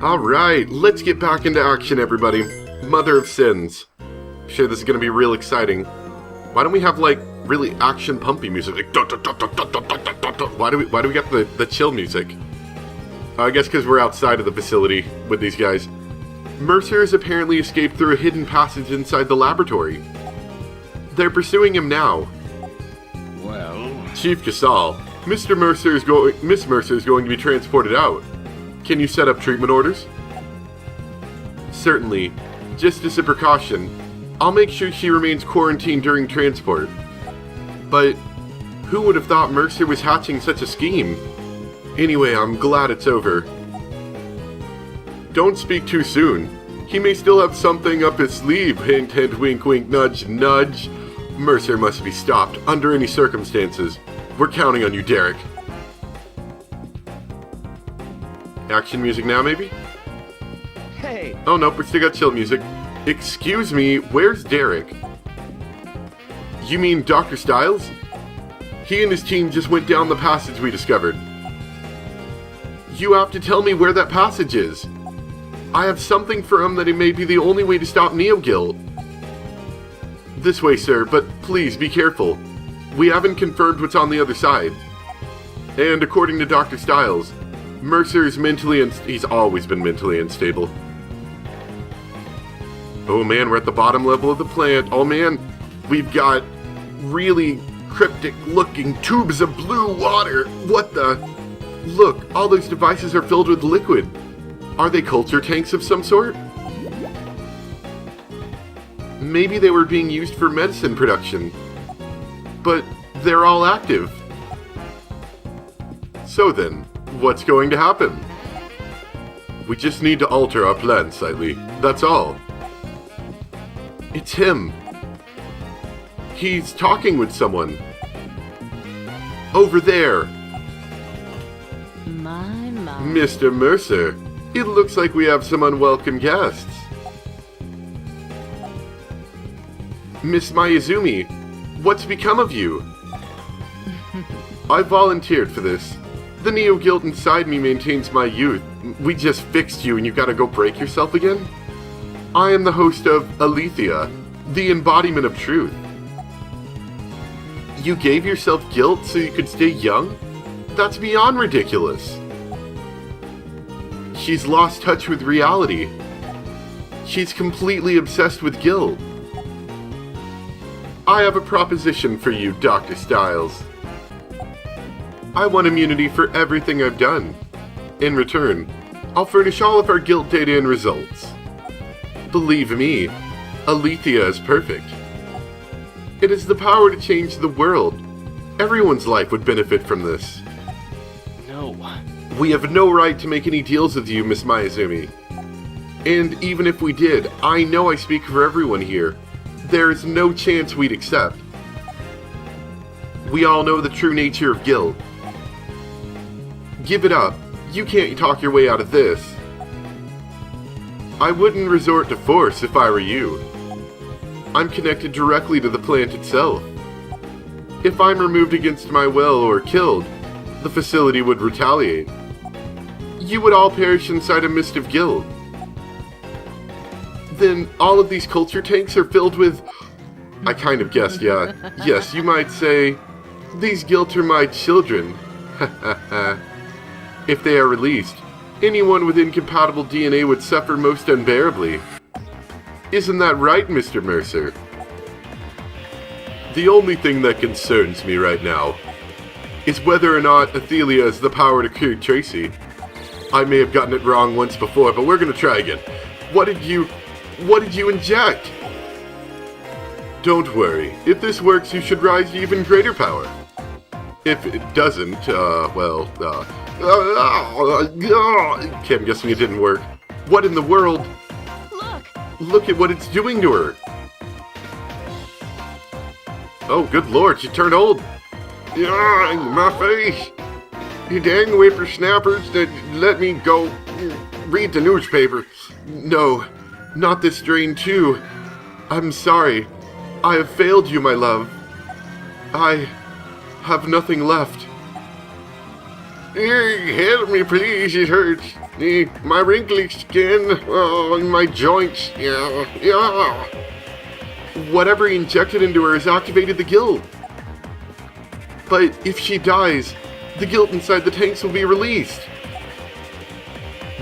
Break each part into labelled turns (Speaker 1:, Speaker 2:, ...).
Speaker 1: Alright, let's get back into action, everybody. Mother of Sins. I'm sure this is gonna be real exciting. Why don't we have, like, really action-pumpy music? Like, why do we get the chill music? I guess because we're outside of the facility with these guys. Mercer has apparently escaped through a hidden passage inside the laboratory. They're pursuing him now.
Speaker 2: Well...
Speaker 1: Chief Casal, Miss Mercer is going to be transported out. Can you set up treatment orders? Certainly. Just as a precaution, I'll make sure she remains quarantined during transport. But who would have thought Mercer was hatching such a scheme? Anyway, I'm glad it's over. Don't speak too soon. He may still have something up his sleeve. Hint, hint, wink, wink, nudge, nudge. Mercer must be stopped under any circumstances. We're counting on you, Derek. Action music now, maybe?
Speaker 2: Hey!
Speaker 1: Oh, nope, we still got chill music. Excuse me, where's Derek? You mean Dr. Stiles? He and his team just went down the passage we discovered. You have to tell me where that passage is. I have something for him that it may be the only way to stop Neogill. This way, sir, but please be careful. We haven't confirmed what's on the other side. And according to Dr. Stiles, Mercer is he's always been mentally unstable. Oh man, we're at the bottom level of the plant. Oh man, we've got really cryptic looking tubes of blue water. What the? Look, all those devices are filled with liquid. Are they culture tanks of some sort? Maybe they were being used for medicine production. But they're all active. So then, what's going to happen? We just need to alter our plan slightly. That's all. It's him. He's talking with someone. Over there.
Speaker 3: My.
Speaker 1: Mr. Mercer, it looks like we have some unwelcome guests. Miss Mayuzumi, what's become of you? I volunteered for this. The Neo-Guild inside me maintains my youth. We just fixed you and you gotta go break yourself again? I am the host of Alethea, the embodiment of truth. You gave yourself guilt so you could stay young? That's beyond ridiculous. She's lost touch with reality. She's completely obsessed with guilt. I have a proposition for you, Dr. Stiles. I want immunity for everything I've done. In return, I'll furnish all of our guilt data and results. Believe me, Alethea is perfect. It has the power to change the world. Everyone's life would benefit from this.
Speaker 2: No.
Speaker 1: We have no right to make any deals with you, Miss Mayuzumi. And even if we did, I know I speak for everyone here. There is no chance we'd accept. We all know the true nature of guilt. Give it up. You can't talk your way out of this. I wouldn't resort to force if I were you. I'm connected directly to the plant itself. If I'm removed against my will or killed, the facility would retaliate. You would all perish inside a mist of guilt. Then all of these culture tanks are filled with... I kind of guessed, yeah. Yes, you might say, these guilt are my children. If they are released, anyone with incompatible DNA would suffer most unbearably. Isn't that right, Mr. Mercer? The only thing that concerns me right now is whether or not Athelia has the power to cure Tracy. I may have gotten it wrong once before, but we're gonna try again. What did you inject? Don't worry. If this works, you should rise to even greater power. If it doesn't, okay, I'm guessing it didn't work. What in the world? Look at what it's doing to her. Oh, good lord, she turned old. My face. You dang whippersnappers that let me go read the newspaper. No, not this drain too. I'm sorry. I have failed you, my love. I have nothing left. Help me, please, it hurts. My wrinkly skin, oh, and my joints, yeah. Whatever he injected into her has activated the guilt. But if she dies, the guilt inside the tanks will be released.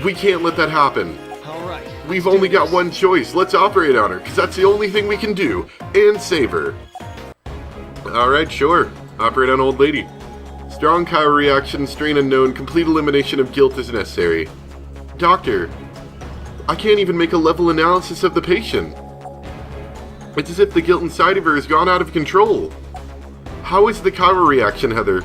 Speaker 1: We can't let that happen.
Speaker 2: All right.
Speaker 1: We've only got one choice. Let's operate on her, because that's the only thing we can do, and save her. Alright, sure. Operate on old lady. Strong Kyle reaction, strain unknown, complete elimination of guilt is necessary. Doctor, I can't even make a level analysis of the patient. It's as if the guilt inside of her has gone out of control. How is the Kyle reaction, Heather?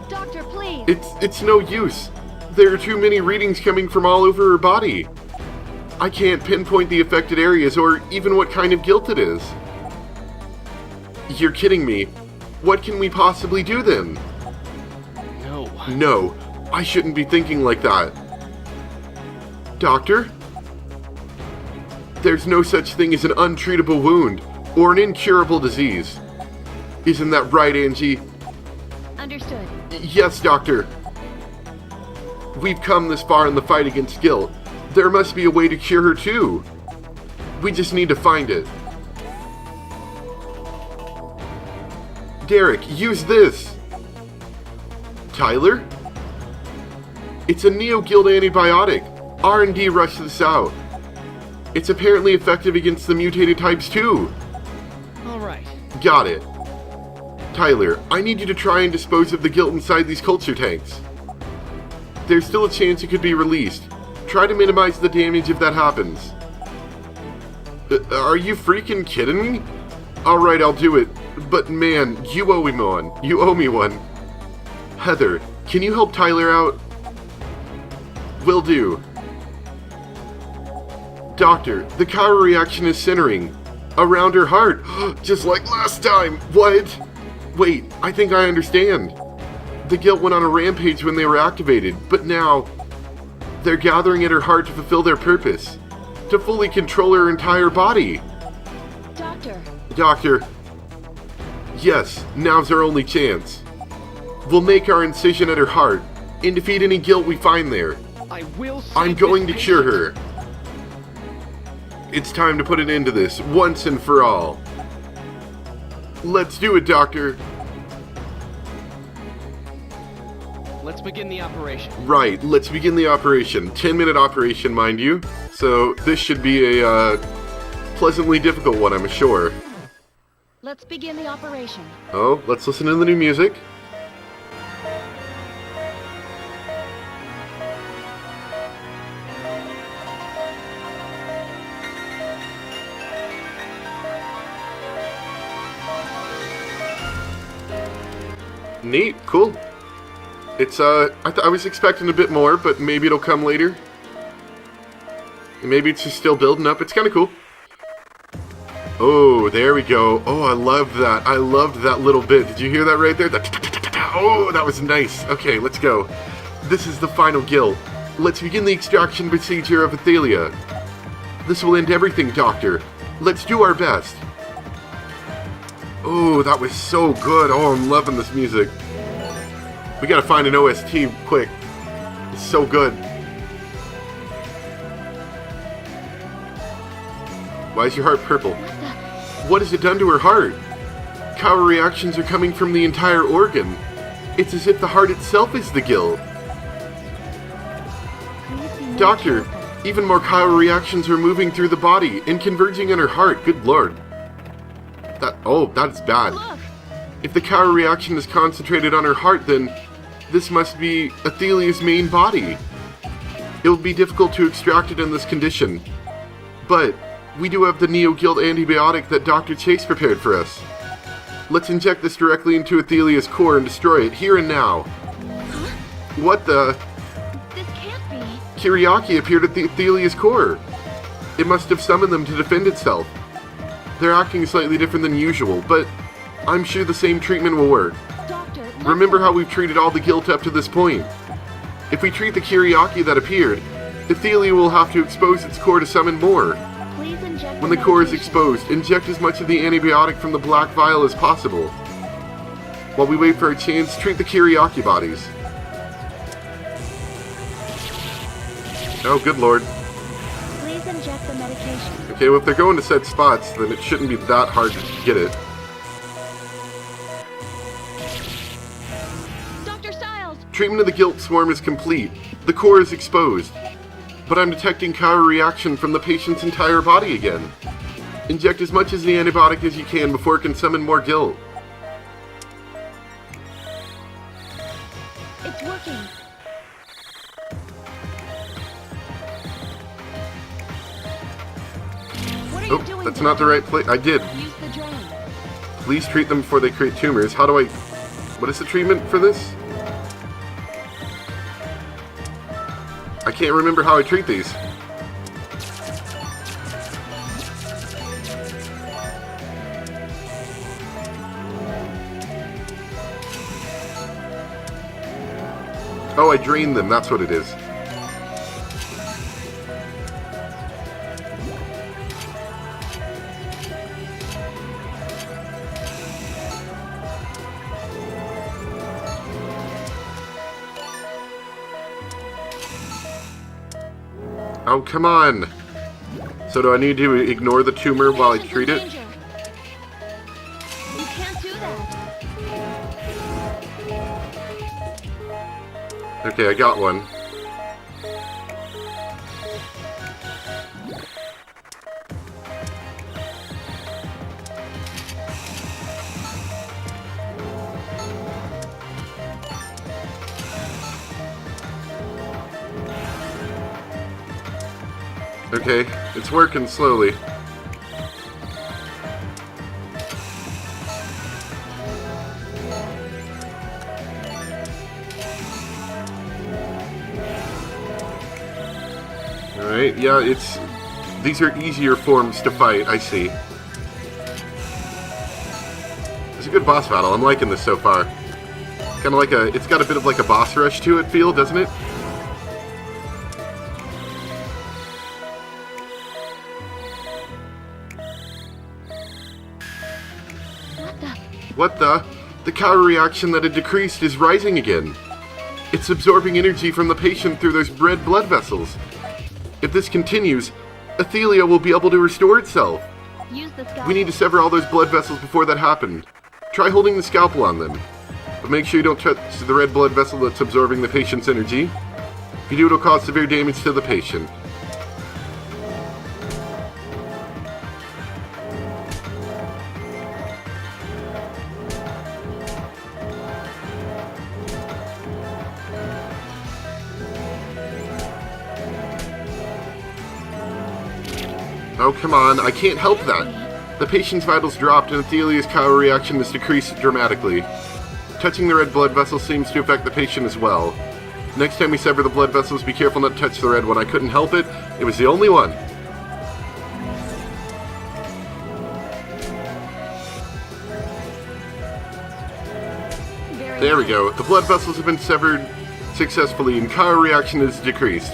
Speaker 3: Doctor, please.
Speaker 1: It's no use. There are too many readings coming from all over her body. I can't pinpoint the affected areas or even what kind of guilt it is. You're kidding me. What can we possibly do then? No, I shouldn't be thinking like that. Doctor? There's no such thing as an untreatable wound or an incurable disease. Isn't that right, Angie?
Speaker 3: Understood.
Speaker 1: Yes, Doctor. We've come this far in the fight against guilt. There must be a way to cure her too. We just need to find it. Derek, use this! Tyler? It's a Neo-Guild antibiotic. R&D rushed this out. It's apparently effective against the mutated types too.
Speaker 2: All right.
Speaker 1: Got it. Tyler, I need you to try and dispose of the guilt inside these culture tanks. There's still a chance it could be released. Try to minimize the damage if that happens. Are you freaking kidding me? Alright, I'll do it. But man, you owe me one. You owe me one. Heather, can you help Tyler out? Will do. Doctor, the Kyle reaction is centering. Around her heart. Just like last time. What? Wait, I think I understand. The guilt went on a rampage when they were activated, but now they're gathering at her heart to fulfill their purpose. To fully control her entire body. Doctor. Yes, now's our only chance. We'll make our incision at her heart and defeat any guilt we find there. I'm going to cure her. It's time to put an end to this, once and for all. Let's do it, Doctor.
Speaker 2: Let's begin the operation.
Speaker 1: Right, let's begin the operation. 10-minute operation, mind you. So this should be a pleasantly difficult one, I'm sure.
Speaker 3: Let's begin the operation.
Speaker 1: Oh, let's listen to the new music. Neat, cool. It's, I was expecting a bit more, but maybe it'll come later. Maybe it's just still building up. It's kind of cool. Oh, there we go. Oh, I loved that. I loved that little bit. Did you hear that right there? Oh, that was nice. Okay, let's go. This is the final guild. Let's begin the extraction procedure of Athelia. This will end everything, Doctor. Let's do our best. Oh, that was so good. Oh, I'm loving this music. We gotta find an OST quick. It's so good. Why is your heart purple? What has it done to her heart? Kyle reactions are coming from the entire organ. It's as if the heart itself is the guild. Doctor, even more Kyle reactions are moving through the body and converging on her heart. Good lord. That's bad.
Speaker 3: Look.
Speaker 1: If the Kyle reaction is concentrated on her heart, then this must be Athelia's main body. It will be difficult to extract it in this condition. But we do have the Neo-Guild antibiotic that Dr. Chase prepared for us. Let's inject this directly into Athelia's core and destroy it here and now.
Speaker 3: Huh?
Speaker 1: What the?
Speaker 3: This can't be.
Speaker 1: Kiriaki appeared at the Athelia's core. It must have summoned them to defend itself. They're acting slightly different than usual, but I'm sure the same treatment will work.
Speaker 3: Doctor,
Speaker 1: Remember how we've treated all the guilt up to this point. If we treat the Kiriaki that appeared, Athelia will have to expose its core to summon more.
Speaker 3: Please inject
Speaker 1: When the core is exposed, inject as much of the antibiotic from the black vial as possible. While we wait for our chance, treat the Kiriaki bodies. Oh, good lord.
Speaker 3: Please inject the medication.
Speaker 1: Okay, well if they're going to set spots, then it shouldn't be that hard to get it.
Speaker 3: Dr. Styles!
Speaker 1: Treatment of the guilt swarm is complete. The core is exposed. But I'm detecting counter reaction from the patient's entire body again. Inject as much of the antibiotic as you can before it can summon more guilt.
Speaker 3: It's working. What are you doing?
Speaker 1: That's not the right place. I did.
Speaker 3: Use the drain.
Speaker 1: Please treat them before they create tumors. How do I... What is the treatment for this? I can't remember how I treat these. Oh, I drained them. That's what it is. Oh, come on. So do I need to ignore the tumor while I treat it?
Speaker 3: You can't do that.
Speaker 1: Okay, I got one. Okay, it's working slowly. Alright, yeah, these are easier forms to fight, I see. It's a good boss battle, I'm liking this so far. Kinda like it's got a bit of like a boss rush to it feel, doesn't it? What the? The counter reaction that had decreased is rising again. It's absorbing energy from the patient through those red blood vessels. If this continues, Athelia will be able to restore itself.
Speaker 3: Use the scalpel.
Speaker 1: We need to sever all those blood vessels before that happened. Try holding the scalpel on them. But make sure you don't touch the red blood vessel that's absorbing the patient's energy. If you do, it'll cause severe damage to the patient. Oh, come on, I can't help that. The patient's vitals dropped and Athelia's counter reaction has decreased dramatically. Touching the red blood vessel seems to affect the patient as well. Next time we sever the blood vessels, be careful not to touch the red one. I couldn't help it. It was the only one. There we go. The blood vessels have been severed successfully and counter reaction is decreased.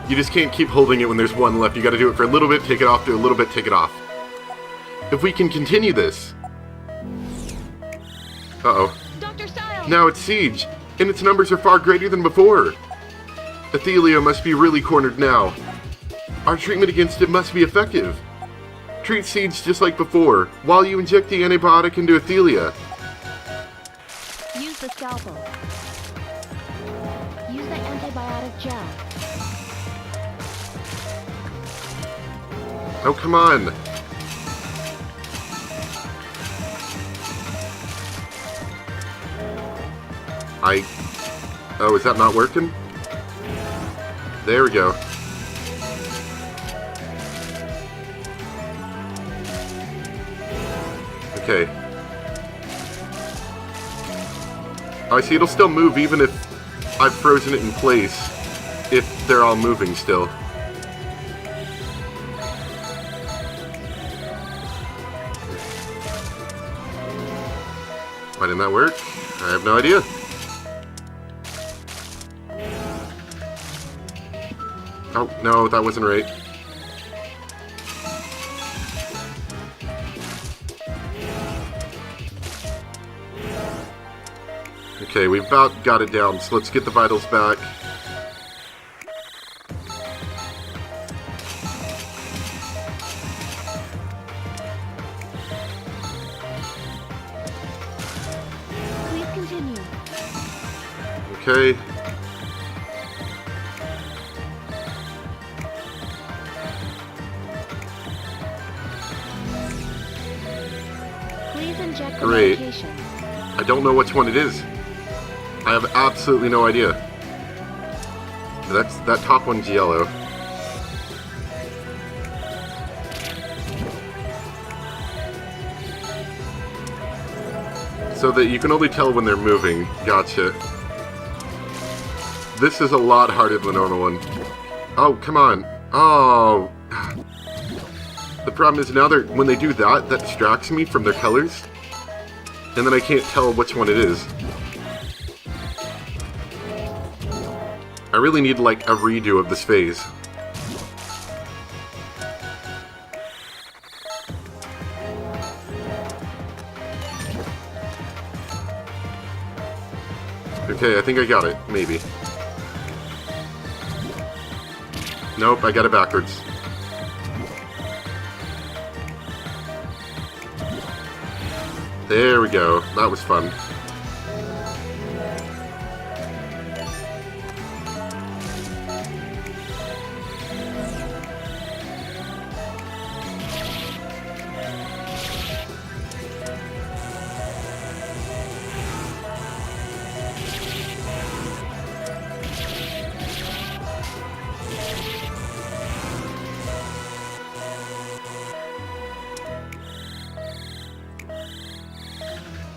Speaker 1: You just can't keep holding it when there's one left. You gotta do it for a little bit, take it off, do a little bit, take it off. If we can continue this... Uh-oh.
Speaker 3: Dr. Styles!
Speaker 1: Now it's Siege, and its numbers are far greater than before. Athelia must be really cornered now. Our treatment against it must be effective. Treat Siege just like before, while you inject the antibiotic into Athelia.
Speaker 3: Use the scalpel. Use the antibiotic gel.
Speaker 1: Oh, come on. Oh, is that not working? There we go. Okay. Oh, I see, it'll still move even if I've frozen it in place, if they're all moving still. Why didn't that work? I have no idea. Oh, no, that wasn't right. Okay, we've about got it down, so let's get the vitals back. Okay.
Speaker 3: Please inject the
Speaker 1: Great.
Speaker 3: medication.
Speaker 1: I don't know which one it is. I have absolutely no idea. That top one's yellow. So that you can only tell when they're moving. Gotcha. This is a lot harder than the normal one. Oh, come on. Oh. The problem is now when they do that distracts me from their colors. And then I can't tell which one it is. I really need, like, a redo of this phase. Okay, I think I got it. Maybe. Nope, I got it backwards. There we go. That was fun.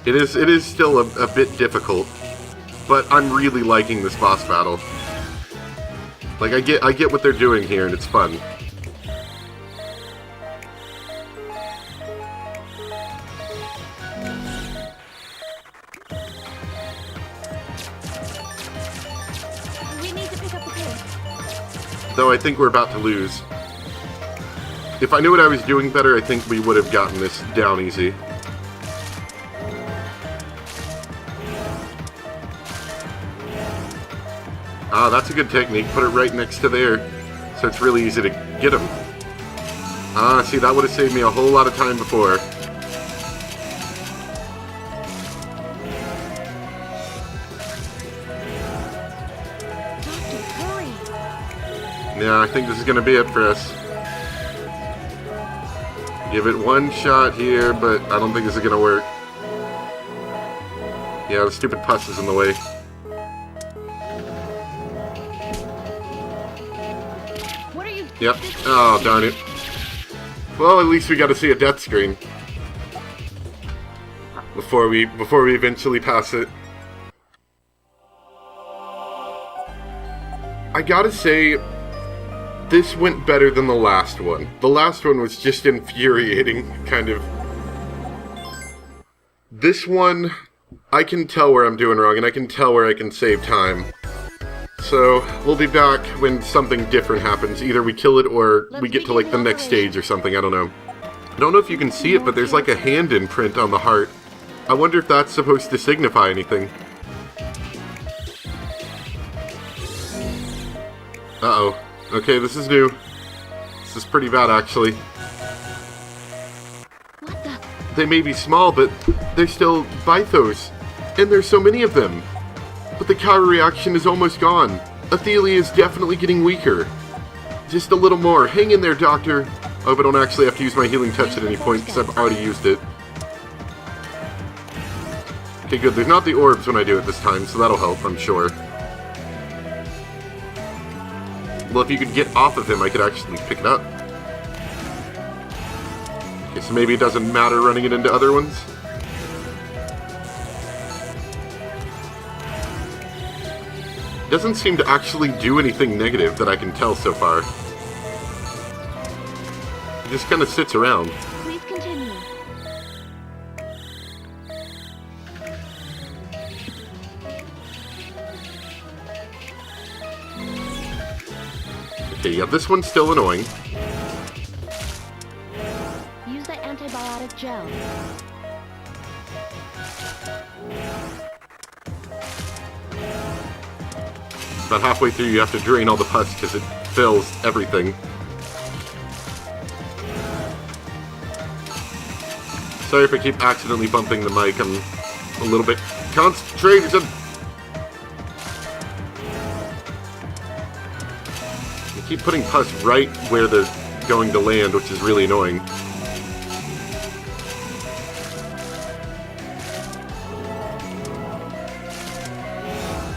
Speaker 1: It is still a bit difficult, but I'm really liking this boss battle. Like, I get what they're doing here, and it's fun.
Speaker 3: We need to pick up the pace.
Speaker 1: Though I think we're about to lose. If I knew what I was doing better, I think we would have gotten this down easy. Ah, that's a good technique. Put it right next to there, so it's really easy to get him. Ah, see, that would have saved me a whole lot of time before.
Speaker 3: Doctor, hurry.
Speaker 1: Yeah, I think this is going to be it for us. Give it one shot here, but I don't think this is going to work. Yeah, the stupid pus is in the way.
Speaker 3: What are you...
Speaker 1: Yep. Oh, darn it. Well, at least we got to see a death screen before we eventually pass it. I gotta say, this went better than the last one. The last one was just infuriating, kind of. This one, I can tell where I'm doing wrong, and I can tell where I can save time. So, we'll be back when something different happens. Either we kill it or we get to, like, the next stage or something, I don't know. I don't know if you can see it, but there's, like, a hand imprint on the heart. I wonder if that's supposed to signify anything. Uh-oh. Okay, this is new. This is pretty bad, actually.
Speaker 3: What the...
Speaker 1: They may be small, but they're still Bythos. And there's so many of them. But the counter reaction is almost gone. Athelia is definitely getting weaker. Just a little more. Hang in there, Doctor. I hope I don't actually have to use my healing touch at any point, because I've already used it. Okay, good. There's not the orbs when I do it this time, so that'll help, I'm sure. Well, if you could get off of him, I could actually pick it up. Okay, so maybe it doesn't matter running it into other ones? Doesn't seem to actually do anything negative that I can tell so far. It just kind of sits around.
Speaker 3: Please continue.
Speaker 1: Okay, yeah, this one's still annoying.
Speaker 3: Use the antibiotic gel.
Speaker 1: About halfway through, you have to drain all the pus because it fills everything. Sorry if I keep accidentally bumping the mic. I'm a little bit concentrated. keep putting pus right where they're going to land, which is really annoying.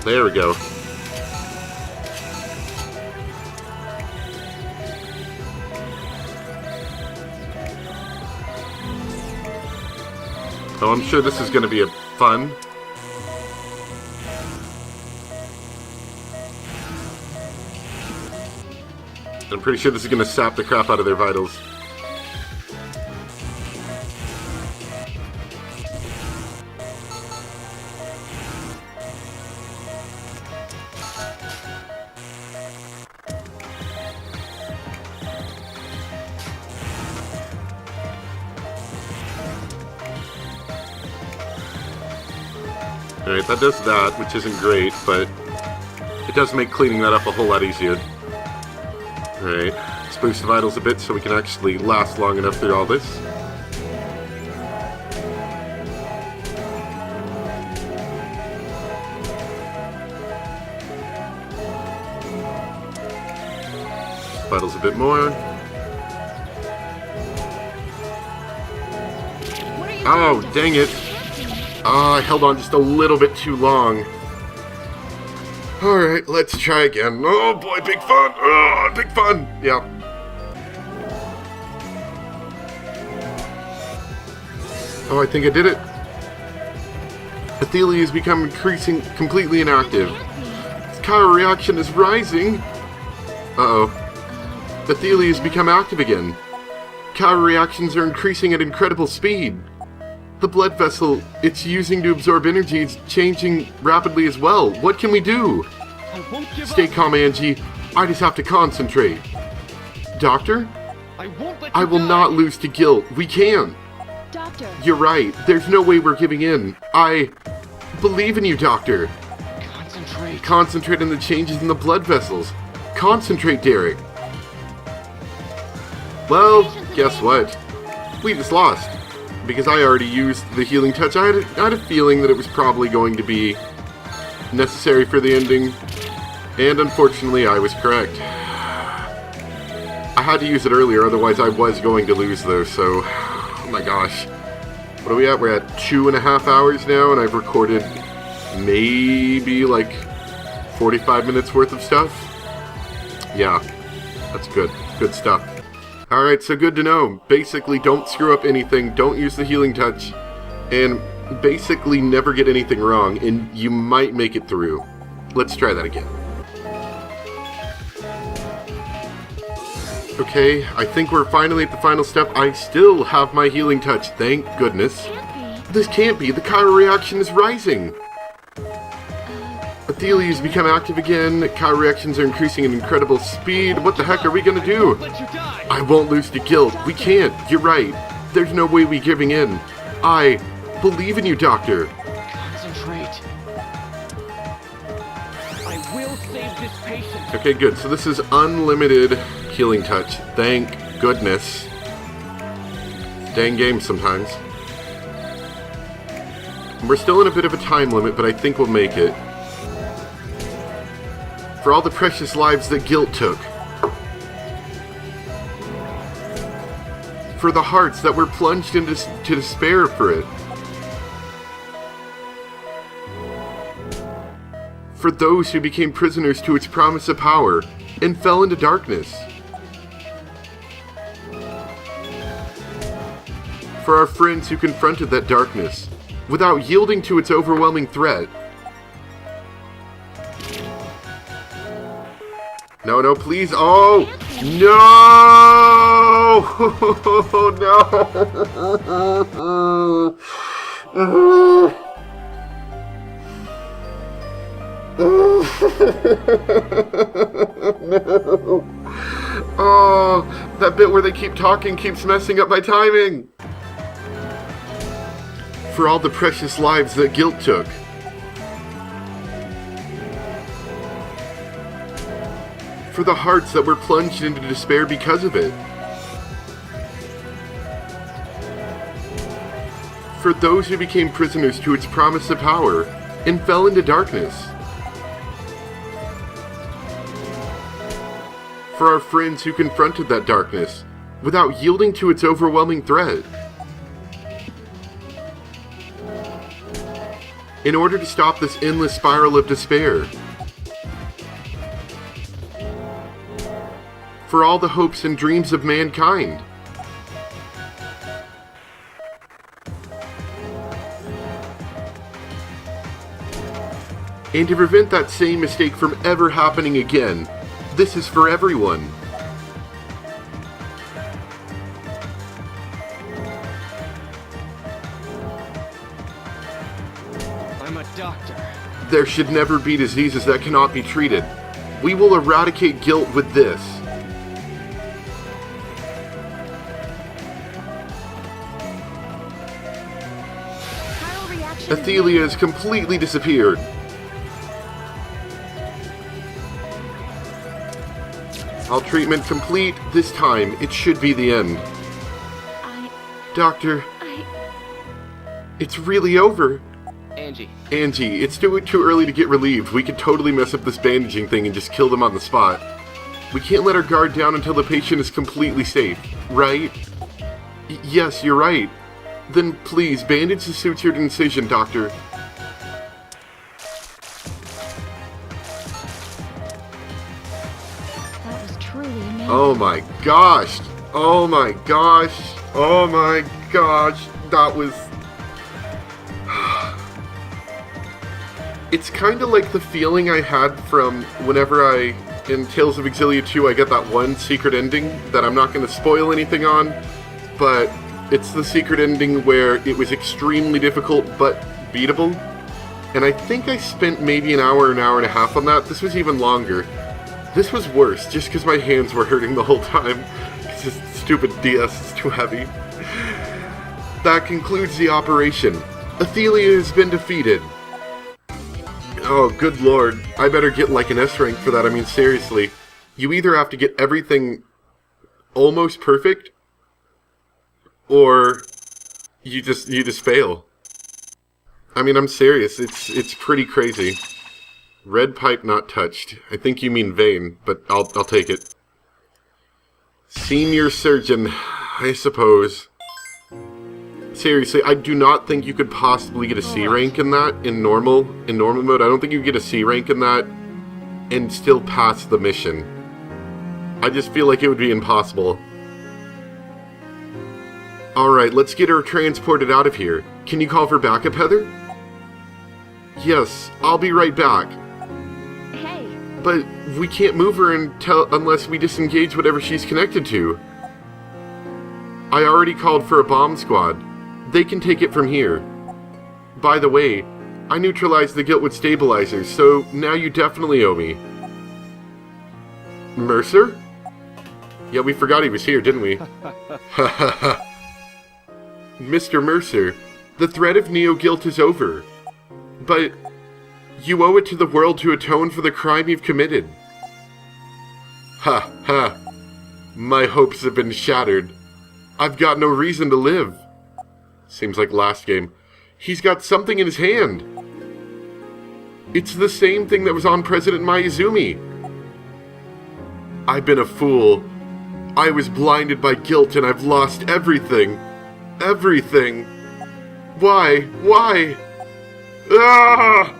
Speaker 1: There we go. Oh, I'm sure this is going to be fun. I'm pretty sure this is going to sap the crap out of their vitals. Alright, that does that, which isn't great, but it does make cleaning that up a whole lot easier. Alright, let's boost the vitals a bit so we can actually last long enough through all this. Vitals a bit more. Oh, dang it. Oh, I held on just a little bit too long. Alright, let's try again. Oh boy, big fun! Oh, big fun! Yeah. Oh, I think I did it. Athelia has become increasing completely inactive. Its Chiral reaction is rising. Uh-oh. Athelia has become active again. Chiral reactions are increasing at incredible speed. The blood vessel it's using to absorb energy is changing rapidly as well. What can we do?
Speaker 2: I won't give
Speaker 1: Stay
Speaker 2: up.
Speaker 1: calm, Angie. I just have to concentrate. Doctor?
Speaker 2: I won't let
Speaker 1: I
Speaker 2: you
Speaker 1: will
Speaker 2: die.
Speaker 1: not lose to guilt. We can.
Speaker 3: Doctor.
Speaker 1: You're right. There's no way we're giving in. I believe in you, Doctor.
Speaker 2: Concentrate.
Speaker 1: Concentrate on the changes in the blood vessels. Concentrate, Derek. Well, guess what? We just lost. Because I already used the healing touch, I had a feeling that it was probably going to be necessary for the ending. And unfortunately, I was correct. I had to use it earlier, otherwise I was going to lose though, so... Oh my gosh. What are we at? We're at 2.5 hours now, and I've recorded maybe like 45 minutes worth of stuff. Yeah, that's good. Good stuff. Alright, so good to know. Basically, don't screw up anything, don't use the healing touch, and basically never get anything wrong, and you might make it through. Let's try that again. Okay, I think we're finally at the final step. I still have my healing touch, thank goodness.
Speaker 3: Can't be.
Speaker 1: This can't be, the Chiral reaction is rising. Athelia has become active again, Chiral reactions are increasing at incredible speed. What the heck are we gonna do?
Speaker 2: Let you die.
Speaker 1: I won't lose to guilt. We can't. You're right. There's no way we giving in. I believe in you, Doctor.
Speaker 2: Concentrate. I will save this patient.
Speaker 1: Okay, good. So this is unlimited healing touch. Thank goodness. Dang game sometimes. We're still in a bit of a time limit, but I think we'll make it. For all the precious lives that guilt took. For the hearts that were plunged into despair for it. For those who became prisoners to its promise of power and fell into darkness. For our friends who confronted that darkness without yielding to its overwhelming threat. No, no, please. Oh, no! No! No. Oh, that bit where they keep talking keeps messing up my timing. For all the precious lives that guilt took. For the hearts that were plunged into despair because of it. For those who became prisoners to its promise of power and fell into darkness. For our friends who confronted that darkness, without yielding to its overwhelming threat. In order to stop this endless spiral of despair. For all the hopes and dreams of mankind. And to prevent that same mistake from ever happening again. This is for everyone.
Speaker 2: I'm a doctor.
Speaker 1: There should never be diseases that cannot be treated. We will eradicate guilt with this.
Speaker 3: Chiral reaction.
Speaker 1: Athelia has completely disappeared. All treatment complete. This time, it should be the end. Doctor, it's really over.
Speaker 2: Angie,
Speaker 1: it's too early to get relieved. We could totally mess up this bandaging thing and just kill them on the spot. We can't let our guard down until the patient is completely safe, right? Yes, you're right. Then please, bandage the sutured incision, Doctor.
Speaker 3: That was truly amazing.
Speaker 1: Oh my gosh! Oh my gosh! Oh my gosh! That was... It's kind of like the feeling I had from whenever in Tales of Exillia 2, I get that one secret ending that I'm not going to spoil anything on, but it's the secret ending where it was extremely difficult but beatable. And I think I spent maybe an hour and a half on that. This was even longer. This was worse, just because my hands were hurting the whole time. It's just stupid DS is too heavy. That concludes the operation. Athelia has been defeated. Oh, good lord. I better get like an S rank for that. I mean, seriously. You either have to get everything almost perfect, or you just fail. I mean, I'm serious. It's pretty crazy. Red pipe not touched. I think you mean vein, but I'll take it. Senior surgeon, I suppose. Seriously, I do not think you could possibly get a C rank in that in normal mode. I don't think you could get a C rank in that and still pass the mission. I just feel like it would be impossible. Alright, let's get her transported out of here. Can you call for backup, Heather? Yes, I'll be right back.
Speaker 3: Hey.
Speaker 1: But we can't move her unless we disengage whatever she's connected to. I already called for a bomb squad. They can take it from here. By the way, I neutralized the Guiltwood stabilizers, so now you definitely owe me. Mercer? Yeah, we forgot he was here, didn't we? Mr. Mercer, the threat of neo-guilt is over. But you owe it to the world to atone for the crime you've committed. Ha ha. My hopes have been shattered. I've got no reason to live. Seems like last game. He's got something in his hand. It's the same thing that was on President Mayuzumi. I've been a fool. I was blinded by guilt and I've lost everything. Everything. Why? Why? Ah!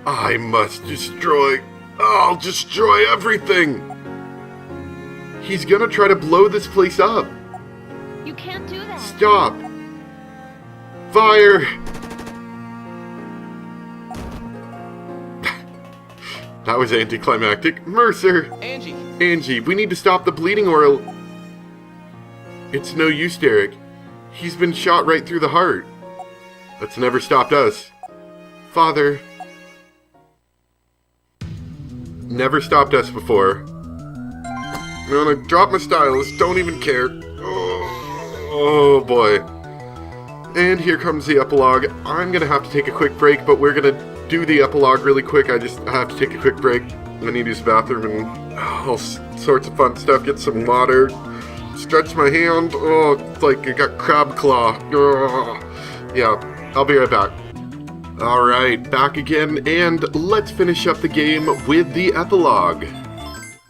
Speaker 1: I must destroy... I'll destroy everything! He's gonna try to blow this place up.
Speaker 3: You can't do that.
Speaker 1: Stop! Fire! That was anticlimactic. Mercer! Angie, we need to stop the bleeding or... It's no use, Derek. He's been shot right through the heart. That's never stopped us. Father... Never stopped us before. I'm gonna drop my stylus, don't even care. Oh boy. And here comes the epilogue. I'm gonna have to take a quick break, but we're gonna do the epilogue really quick. I have to take a quick break. I need to use the bathroom and all sorts of fun stuff. Get some water. Stretch my hand. Oh, it's like I got crab claw. Oh. Yeah, I'll be right back. Alright, back again, and let's finish up the game with the epilogue.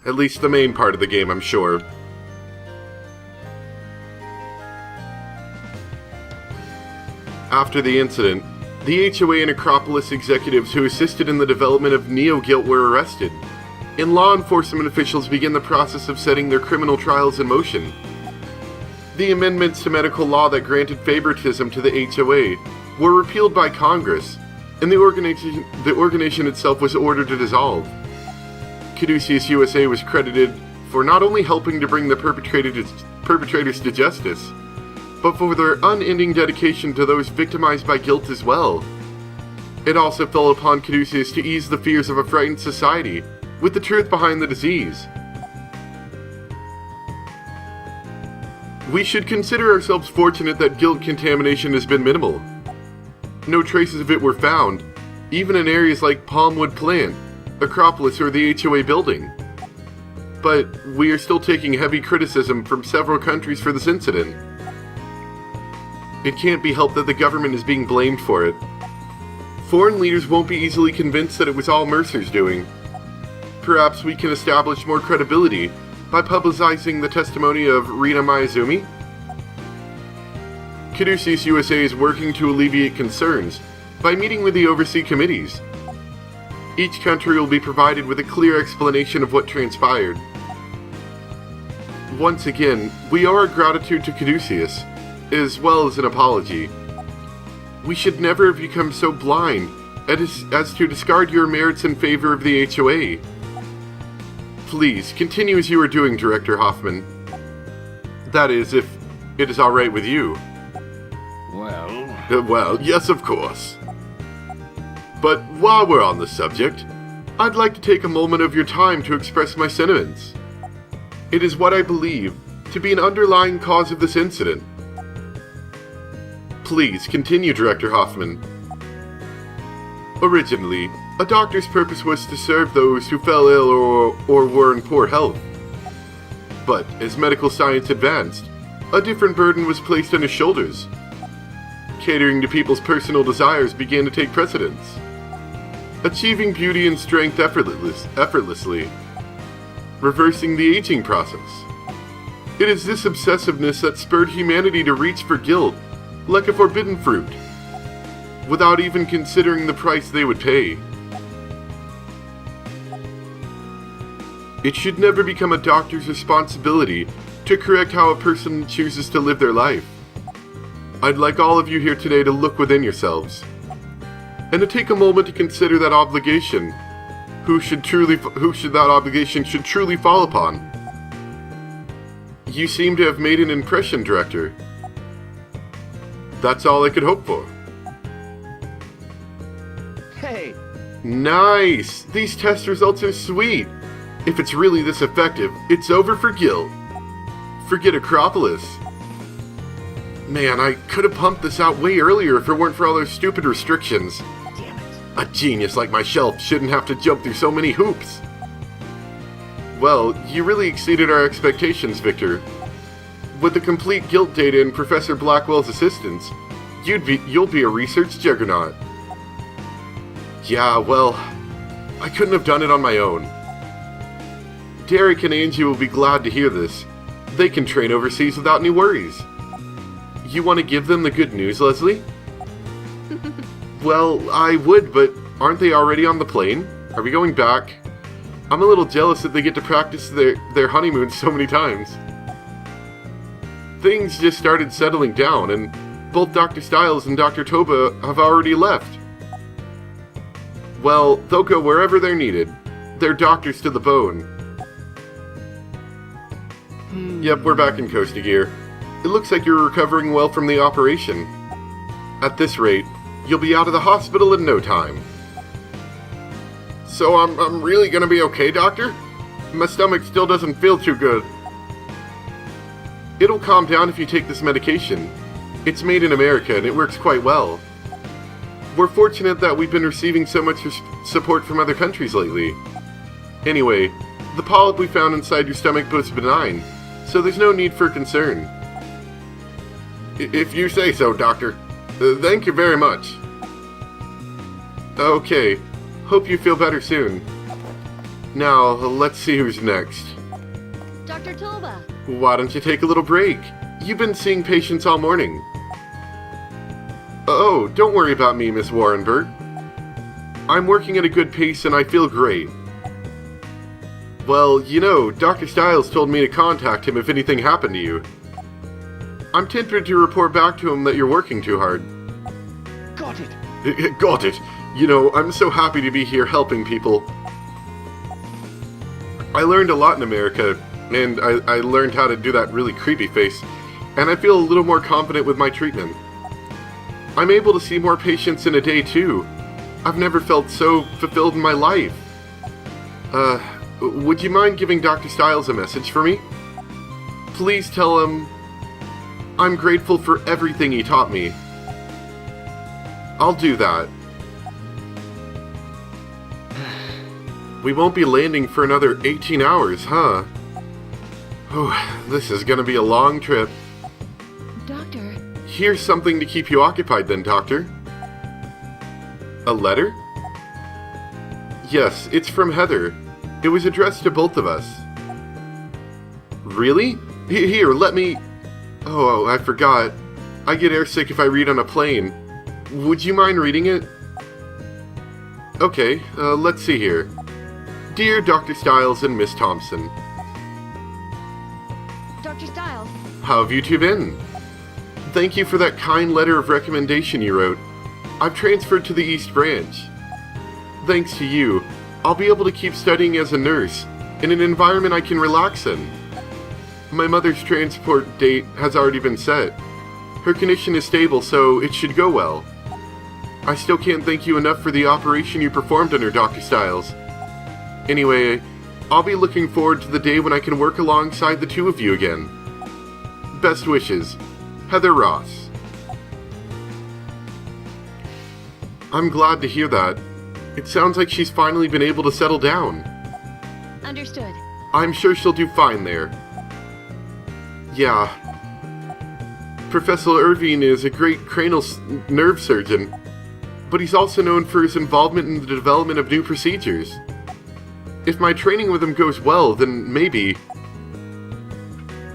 Speaker 1: At least the main part of the game, I'm sure. After the incident, the HOA and Acropolis executives who assisted in the development of Neo-Guilt were arrested, and law enforcement officials began the process of setting their criminal trials in motion. The amendments to medical law that granted favoritism to the HOA were repealed by Congress, and the organization itself was ordered to dissolve. Caduceus USA was credited for not only helping to bring the perpetrators to justice, but for their unending dedication to those victimized by guilt as well. It also fell upon Caduceus to ease the fears of a frightened society with the truth behind the disease. We should consider ourselves fortunate that guilt contamination has been minimal. No traces of it were found, even in areas like Palmwood Plant, Acropolis, or the HOA building. But we are still taking heavy criticism from several countries for this incident. It can't be helped that the government is being blamed for it. Foreign leaders won't be easily convinced that it was all Mercer's doing. Perhaps we can establish more credibility by publicizing the testimony of Rina Miyazumi? Caduceus USA is working to alleviate concerns by meeting with the overseas committees. Each country will be provided with a clear explanation of what transpired. Once again, we owe our gratitude to Caduceus, as well as an apology. We should never have become so blind as to discard your merits in favor of the HOA. Please, continue as you are doing, Director Hoffman. That is, if it is alright with you. Well, yes, of course. But while we're on the subject, I'd like to take a moment of your time to express my sentiments. It is what I believe to be an underlying cause of this incident. Please continue, Director Hoffman. Originally, a doctor's purpose was to serve those who fell ill or were in poor health. But as medical science advanced, a different burden was placed on his shoulders. Catering to people's personal desires began to take precedence. Achieving beauty and strength effortlessly. Reversing the aging process. It is this obsessiveness that spurred humanity to reach for guilt, like a forbidden fruit, without even considering the price they would pay. It should never become a doctor's responsibility to correct how a person chooses to live their life. I'd like all of you here today to look within yourselves, and to take a moment to consider that obligation, who should that obligation should truly fall upon. You seem to have made an impression, Director. That's all I could hope for.
Speaker 2: Hey!
Speaker 1: Nice! These test results are sweet! If it's really this effective, it's over for guilt. Forget Acropolis. Man, I could have pumped this out way earlier if it weren't for all those stupid restrictions.
Speaker 2: Damn it.
Speaker 1: A genius like myself shouldn't have to jump through so many hoops. Well, you really exceeded our expectations, Victor. With the complete guilt data and Professor Blackwell's assistance, you'll be a research juggernaut. Yeah, well, I couldn't have done it on my own. Derek and Angie will be glad to hear this. They can train overseas without any worries. You want to give them the good news, Leslie? Well, I would, but aren't they already on the plane? Are we going back? I'm a little jealous that they get to practice their honeymoon so many times. Things just started settling down, and both Dr. Stiles and Dr. Toba have already left. Well, they'll go wherever they're needed. They're doctors to the bone. Yep, we're back in Costa Gear. It looks like you're recovering well from the operation. At this rate, you'll be out of the hospital in no time. So I'm really gonna be okay, Doctor? My stomach still doesn't feel too good. It'll calm down if you take this medication. It's made in America and it works quite well. We're fortunate that we've been receiving so much support from other countries lately. Anyway, the polyp we found inside your stomach was benign, so there's no need for concern. If you say so, Doctor. Thank you very much. Okay. Hope you feel better soon. Now, let's see who's next.
Speaker 3: Dr. Toba.
Speaker 1: Why don't you take a little break? You've been seeing patients all morning. Oh, don't worry about me, Miss Warrenberg. I'm working at a good pace and I feel great. Well, you know, Dr. Stiles told me to contact him if anything happened to you. I'm tempted to report back to him that you're working too hard.
Speaker 2: Got it.
Speaker 1: Got it. You know, I'm so happy to be here helping people. I learned a lot in America, and I learned how to do that really creepy face, and I feel a little more confident with my treatment. I'm able to see more patients in a day, too. I've never felt so fulfilled in my life. Would you mind giving Dr. Stiles a message for me? Please tell him I'm grateful for everything he taught me. I'll do that. We won't be landing for another 18 hours, huh? Oh, this is gonna be a long trip.
Speaker 3: Doctor.
Speaker 1: Here's something to keep you occupied then, Doctor. A letter? Yes, it's from Heather. It was addressed to both of us. Really? Here, let me... Oh, I forgot. I get airsick if I read on a plane. Would you mind reading it? Okay, let's see here. Dear Dr. Stiles and Miss Thompson.
Speaker 3: Dr. Stiles.
Speaker 1: How have you two been? Thank you for that kind letter of recommendation you wrote. I've transferred to the East Branch. Thanks to you, I'll be able to keep studying as a nurse in an environment I can relax in. My mother's transport date has already been set. Her condition is stable, so it should go well. I still can't thank you enough for the operation you performed on her, Dr. Stiles. Anyway, I'll be looking forward to the day when I can work alongside the two of you again. Best wishes, Heather Ross. I'm glad to hear that. It sounds like she's finally been able to settle down.
Speaker 3: Understood.
Speaker 1: I'm sure she'll do fine there. Yeah. Professor Irving is a great cranial nerve surgeon, but he's also known for his involvement in the development of new procedures. If my training with him goes well, then maybe...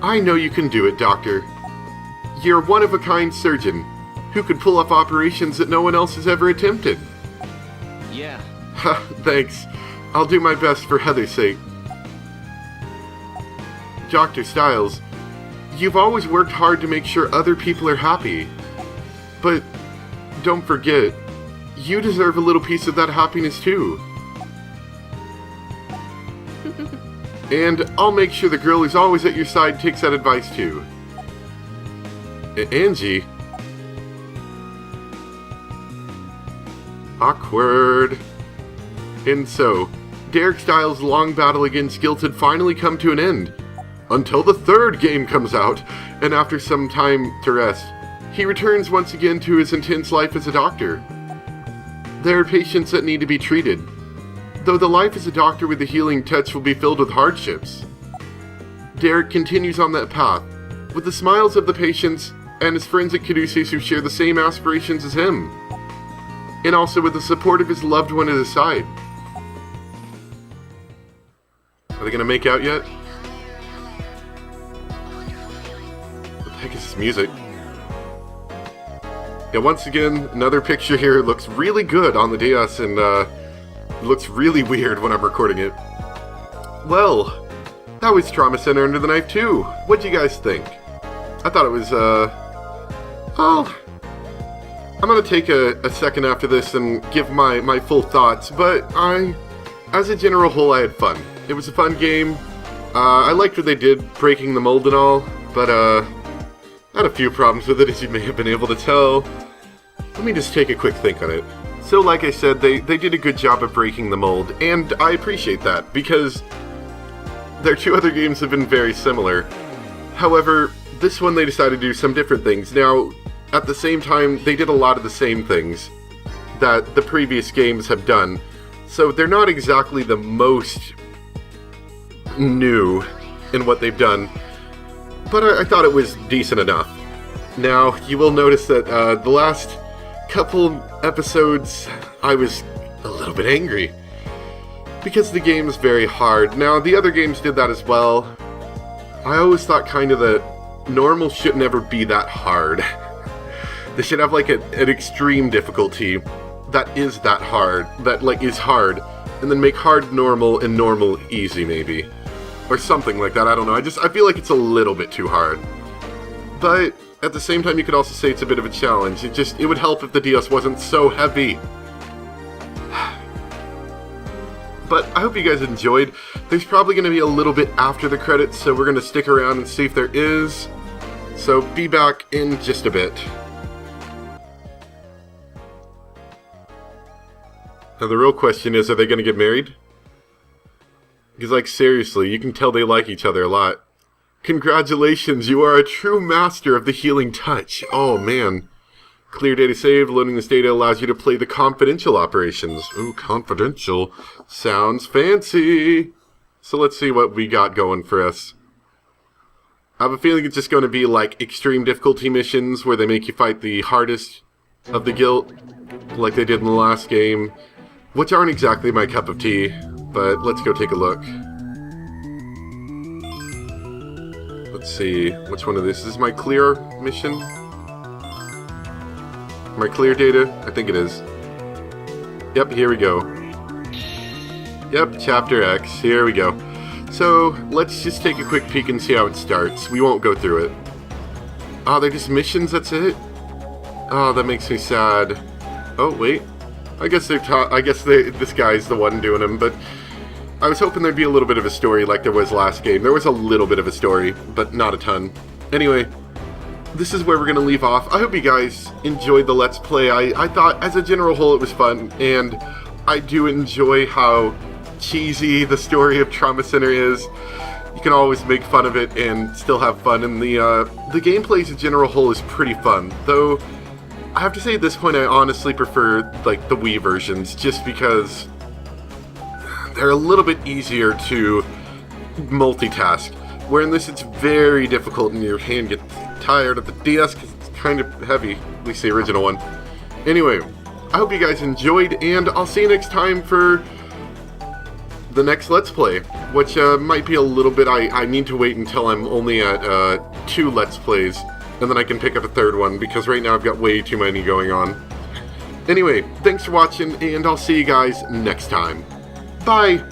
Speaker 1: I know you can do it, Doctor. You're a one-of-a-kind surgeon who could pull off operations that no one else has ever attempted.
Speaker 2: Yeah.
Speaker 1: Ha, thanks. I'll do my best for Heather's sake. Dr. Stiles, you've always worked hard to make sure other people are happy. But don't forget, you deserve a little piece of that happiness too. And I'll make sure the girl who's always at your side takes that advice too. Angie? Awkward. And so, Derek Stiles' long battle against guilt had finally come to an end. Until the third game comes out, and after some time to rest, he returns once again to his intense life as a doctor. There are patients that need to be treated, though the life as a doctor with a healing touch will be filled with hardships. Derek continues on that path, with the smiles of the patients and his friends at Caduceus who share the same aspirations as him, and also with the support of his loved one at his side. Are they gonna make out yet? What the heck is this music? Yeah, once again, another picture here looks really good on the DS, and looks really weird when I'm recording it. Well, that was Trauma Center Under the Knife 2. What'd you guys think? I thought it was, well, I'm gonna take a second after this and give my full thoughts, but as a general whole, I had fun. It was a fun game. I liked what they did, breaking the mold and all, but, I had a few problems with it, as you may have been able to tell. Let me just take a quick think on it. So like I said, they did a good job of breaking the mold, and I appreciate that, because their two other games have been very similar. However, this one they decided to do some different things. Now, at the same time, they did a lot of the same things that the previous games have done, so they're not exactly the most new in what they've done, but I thought it was decent enough. Now, you will notice that the last couple episodes, I was a little bit angry. because the game is very hard. Now, the other games did that as well. I always thought kind of that normal should never be that hard. They should have like an extreme difficulty that is that hard, that like is hard, and then make hard normal and normal easy maybe. Or something like that, I don't know. I feel like it's a little bit too hard. But at the same time, you could also say it's a bit of a challenge. It would help if the DS wasn't so heavy. But I hope you guys enjoyed. There's probably going to be a little bit after the credits, so we're going to stick around and see if there is. So be back in just a bit. Now the real question is, are they going to get married? Because, like, seriously, you can tell they like each other a lot. Congratulations, you are a true master of the healing touch. Oh, man. Clear data saved. Loading this data allows you to play the confidential operations. Ooh, confidential. Sounds fancy. So let's see what we got going for us. I have a feeling it's just going to be, like, extreme difficulty missions where they make you fight the hardest of the guild, like they did in the last game, which aren't exactly my cup of tea. But let's go take a look. Let's see, which one of this is my clear mission? My clear data? I think it is. Yep, here we go. Yep, Chapter X, here we go. So, let's just take a quick peek and see how it starts. We won't go through it. Oh, they're just missions, that's it? Oh, that makes me sad. Oh, wait. I guess this guy's the one doing them, but I was hoping there'd be a little bit of a story like there was last game. There was a little bit of a story, but not a ton. Anyway, this is where we're going to leave off. I hope you guys enjoyed the Let's Play. I thought, as a general whole, it was fun, and I do enjoy how cheesy the story of Trauma Center is. You can always make fun of it and still have fun, and the gameplay as a general whole is pretty fun, though I have to say at this point I honestly prefer like the Wii versions, just because they're a little bit easier to multitask, where in this it's very difficult and your hand gets tired of the DS because it's kind of heavy, at least the original one. Anyway, I hope you guys enjoyed, and I'll see you next time for the next Let's Play, which might be a little bit, I need to wait until I'm only at 2 Let's Plays, and then I can pick up a 3rd one, because right now I've got way too many going on. Anyway, thanks for watching, and I'll see you guys next time. Bye!